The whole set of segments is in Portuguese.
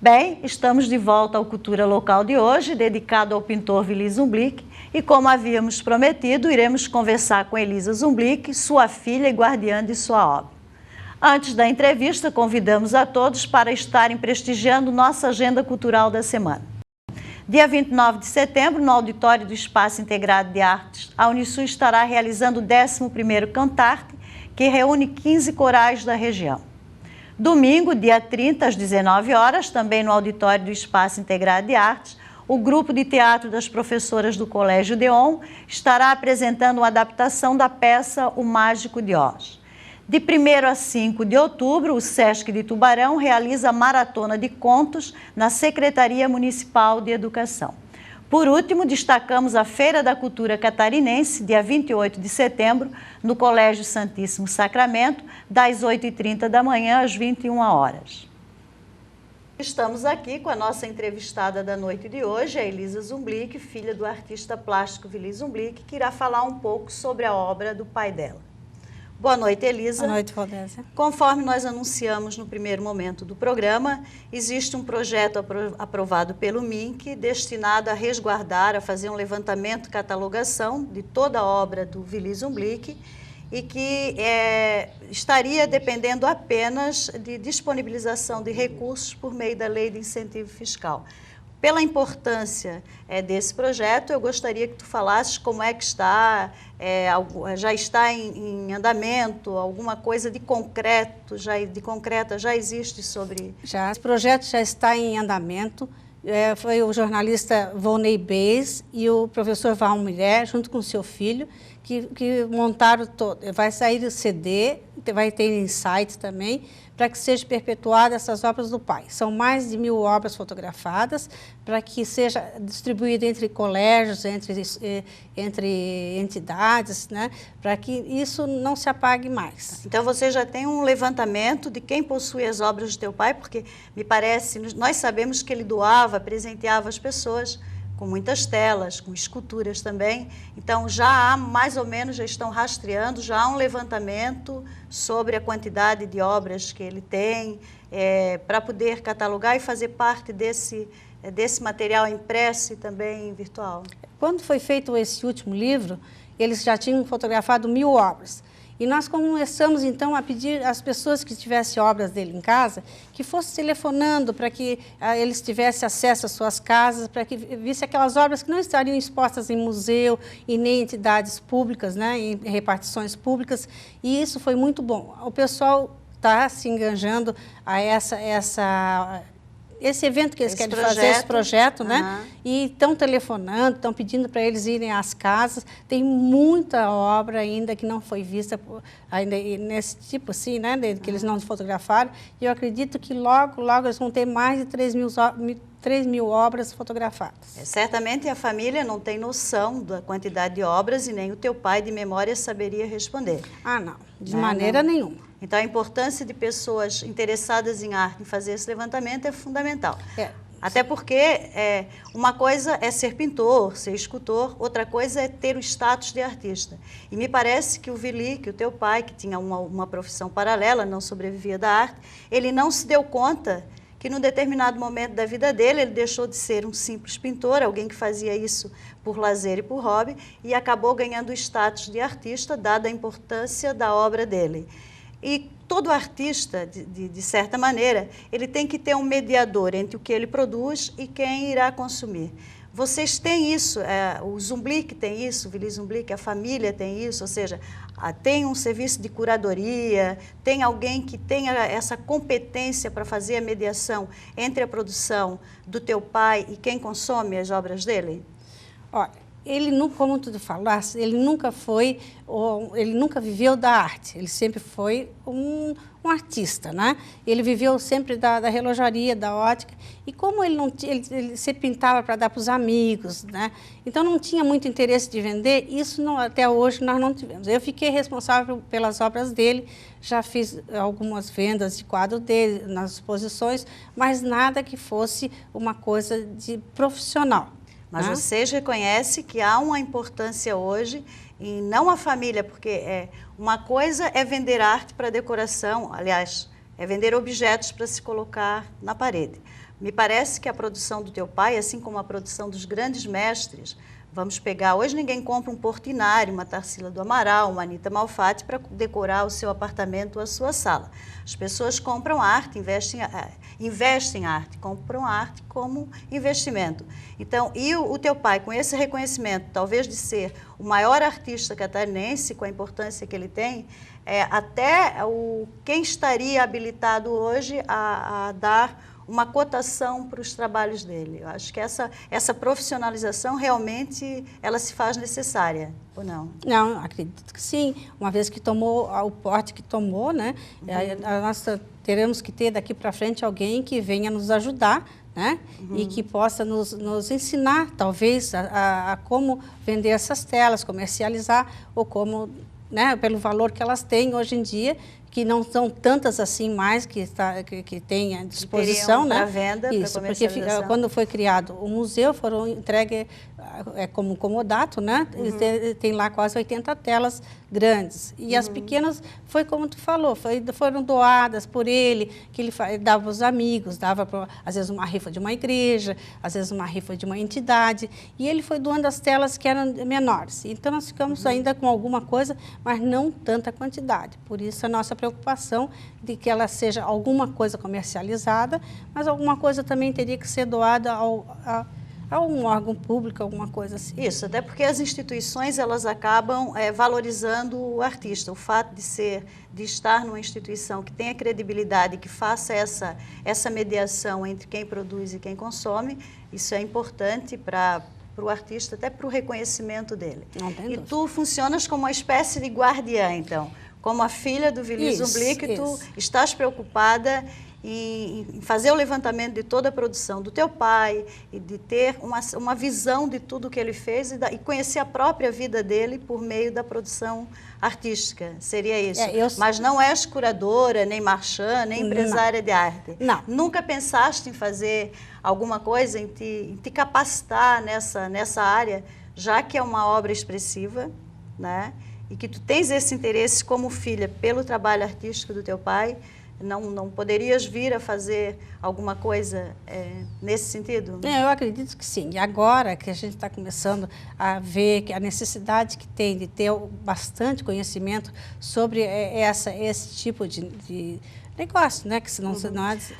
Bem, estamos de volta ao Cultura Local de hoje, dedicado ao pintor Willy Zumblick, e como havíamos prometido, iremos conversar com Elisa Zumblick, sua filha e guardiã de sua obra. Antes da entrevista, convidamos a todos para estarem prestigiando nossa agenda cultural da semana. Dia 29 de setembro, no auditório do Espaço Integrado de Artes, a Unisul estará realizando o 11º Cantarte, que reúne 15 corais da região. Domingo, dia 30, às 19 horas, também no auditório do Espaço Integrado de Artes, o grupo de teatro das professoras do Colégio Deon estará apresentando uma adaptação da peça O Mágico de Oz. De 1º a 5 de outubro, o SESC de Tubarão realiza a Maratona de Contos na Secretaria Municipal de Educação. Por último, destacamos a Feira da Cultura Catarinense, dia 28 de setembro, no Colégio Santíssimo Sacramento, das 8h30 da manhã às 21 horas. Estamos aqui com a nossa entrevistada da noite de hoje, a Elisa Zumblick, filha do artista plástico Willy Zumblick, que irá falar um pouco sobre a obra do pai dela. Boa noite, Elisa. Boa noite, Valdésia. Conforme nós anunciamos no primeiro momento do programa, existe um projeto aprovado pelo MINC destinado a resguardar, a fazer um levantamento e catalogação de toda a obra do Willy Zumblick e que estaria dependendo apenas de disponibilização de recursos por meio da Lei de Incentivo Fiscal. Pela importância desse projeto, eu gostaria que tu falasses como é que está, já está em andamento, alguma coisa de concreto, concreta já existe sobre... Já, esse projeto já está em andamento, foi o jornalista Volney Beis e o professor Val Mulher, junto com seu filho, que montaram todo. Vai sair o CD, vai ter insights também, para que seja perpetuada essas obras do pai. São mais de 1000 obras fotografadas, para que seja distribuído entre colégios, entre entidades, né? Para que isso não se apague mais. Então você já tem um levantamento de quem possui as obras do teu pai, porque me parece, nós sabemos que ele doava, presenteava as pessoas com muitas telas, com esculturas também. Então, já há, mais ou menos, já estão rastreando, já há um levantamento sobre a quantidade de obras que ele tem, para poder catalogar e fazer parte desse material impresso e também virtual. Quando foi feito esse último livro, eles já tinham fotografado 1000 obras. E nós começamos, então, a pedir às pessoas que tivessem obras dele em casa, que fossem telefonando para que eles tivessem acesso às suas casas, para que vissem aquelas obras que não estariam expostas em museu e nem em entidades públicas, né, em repartições públicas. E isso foi muito bom. O pessoal está se enganjando a esse evento que eles querem fazer, esse projeto, né? E estão telefonando, estão pedindo para eles irem às casas. Tem muita obra ainda que não foi vista ainda nesse tipo assim, né? Que eles não fotografaram. E eu acredito que logo, logo eles vão ter mais de 3.000 obras fotografadas. Certamente a família não tem noção da quantidade de obras e nem o teu pai de memória saberia responder. Ah, não. De maneira nenhuma. Então, a importância de pessoas interessadas em arte, em fazer esse levantamento, é fundamental. Até porque uma coisa é ser pintor, ser escultor, outra coisa é ter o status de artista. E me parece que o Willy, que o teu pai, que tinha uma profissão paralela, não sobrevivia da arte, ele não se deu conta que num determinado momento da vida dele, ele deixou de ser um simples pintor, alguém que fazia isso por lazer e por hobby, e acabou ganhando o status de artista, dada a importância da obra dele. E todo artista, de certa maneira, ele tem que ter um mediador entre o que ele produz e quem irá consumir. Vocês têm isso, o Zumblick tem isso, o Willy Zumblick, a família tem isso, ou seja, tem um serviço de curadoria, tem alguém que tenha essa competência para fazer a mediação entre a produção do teu pai e quem consome as obras dele? Olha, ele, como tu falaste, ele nunca viveu da arte, ele sempre foi um artista, né? Ele viveu sempre da relojaria, da ótica, e como ele se pintava para dar para os amigos, né? Então não tinha muito interesse de vender, isso até hoje nós não tivemos. Eu fiquei responsável pelas obras dele, já fiz algumas vendas de quadro dele nas exposições, mas nada que fosse uma coisa de profissional. Mas vocês reconhecem que há uma importância hoje, e não a família, porque uma coisa é vender arte para decoração, aliás, é vender objetos para se colocar na parede. Me parece que a produção do teu pai, assim como a produção dos grandes mestres, vamos pegar, hoje ninguém compra um Portinari, uma Tarsila do Amaral, uma Anita Malfatti para decorar o seu apartamento ou a sua sala. As pessoas compram arte, investem em arte, compram arte como investimento. Então, e o teu pai, com esse reconhecimento, talvez de ser o maior artista catarinense, com a importância que ele tem, quem estaria habilitado hoje a dar uma cotação para os trabalhos dele. Eu acho que essa profissionalização realmente ela se faz necessária, ou não? Não, acredito que sim. Uma vez que tomou o porte que tomou, né, nós teremos que ter daqui para frente alguém que venha nos ajudar, né, e que possa nos ensinar, talvez, a como vender essas telas, comercializar, ou como, né, pelo valor que elas têm hoje em dia, que não são tantas assim mais que tem à disposição, né? Para venda, isso, porque quando foi criado o museu, foram entregues como comodato, né? Tem lá quase 80 telas grandes. E as pequenas, foi como tu falou, foram doadas por ele, que ele dava aos amigos, dava às vezes uma rifa de uma igreja, às vezes uma rifa de uma entidade, e ele foi doando as telas que eram menores. Então nós ficamos ainda com alguma coisa, mas não tanta quantidade. Por isso a nossa preocupação de que ela seja alguma coisa comercializada, mas alguma coisa também teria que ser doada a um órgão público, alguma coisa assim. Isso, até porque as instituições elas acabam valorizando o artista. O fato de estar numa instituição que tenha credibilidade, que faça essa mediação entre quem produz e quem consome, isso é importante para o artista, até para o reconhecimento dele. E tu funcionas como uma espécie de guardiã, então. Como a filha do Willy Zumblick, tu estás preocupada em fazer o levantamento de toda a produção do teu pai e de ter uma visão de tudo que ele fez e conhecer a própria vida dele por meio da produção artística. Seria isso. Mas não és curadora, nem marchand, nem empresária de arte. Não. Nunca pensaste em fazer alguma coisa, em te capacitar nessa área, já que é uma obra expressiva, né? E que tu tens esse interesse como filha pelo trabalho artístico do teu pai, não poderias vir a fazer alguma coisa nesse sentido? Eu acredito que sim. E agora que a gente está começando a ver que a necessidade que tem de ter bastante conhecimento sobre esse tipo de negócio, né? Que senão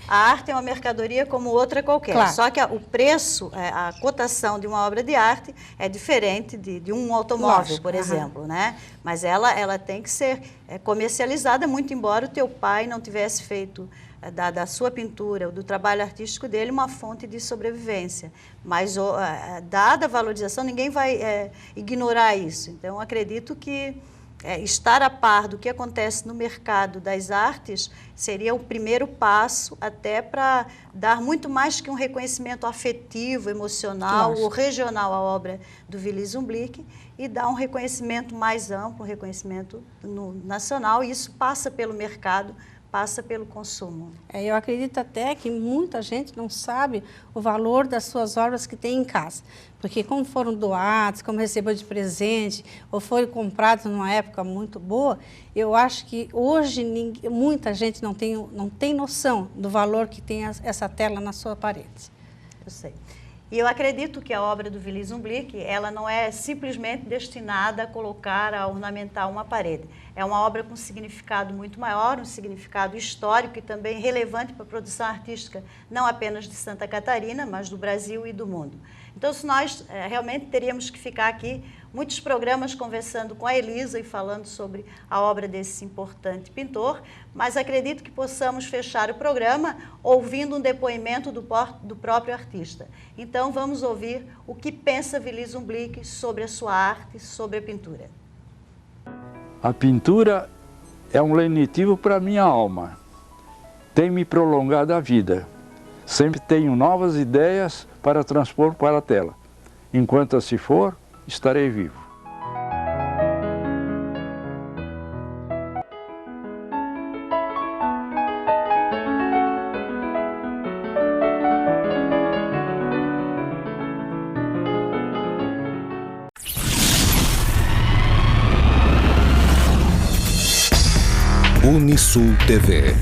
A arte é uma mercadoria como outra qualquer. Claro. Só que o preço, a cotação de uma obra de arte é diferente de um automóvel, lógico, por exemplo, né? Mas ela tem que ser comercializada, muito embora o teu pai não tivesse feito da sua pintura, ou do trabalho artístico dele, uma fonte de sobrevivência. Mas, dada a valorização, ninguém vai ignorar isso. Então, acredito que estar a par do que acontece no mercado das artes seria o primeiro passo até para dar muito mais que um reconhecimento afetivo, emocional ou regional à obra do Willy Zumblick e dar um reconhecimento mais amplo, um reconhecimento nacional, e isso passa pelo mercado, passa pelo consumo. Eu acredito até que muita gente não sabe o valor das suas obras que tem em casa. Porque como foram doados, como recebeu de presente, ou foram comprados numa época muito boa, eu acho que hoje muita gente não tem noção do valor que tem essa tela na sua parede. Eu sei. E eu acredito que a obra do Willy Zumblick, ela não é simplesmente destinada a ornamentar uma parede. É uma obra com um significado muito maior, um significado histórico e também relevante para a produção artística, não apenas de Santa Catarina, mas do Brasil e do mundo. Então, se nós realmente teríamos que ficar aqui muitos programas conversando com a Elisa e falando sobre a obra desse importante pintor, mas acredito que possamos fechar o programa ouvindo um depoimento do próprio artista. Então, vamos ouvir o que pensa Willy Zumblick sobre a sua arte, sobre a pintura. A pintura é um lenitivo para a minha alma. Tem me prolongado a vida. Sempre tenho novas ideias para transpor para a tela. Enquanto assim for, estarei vivo. Unisul TV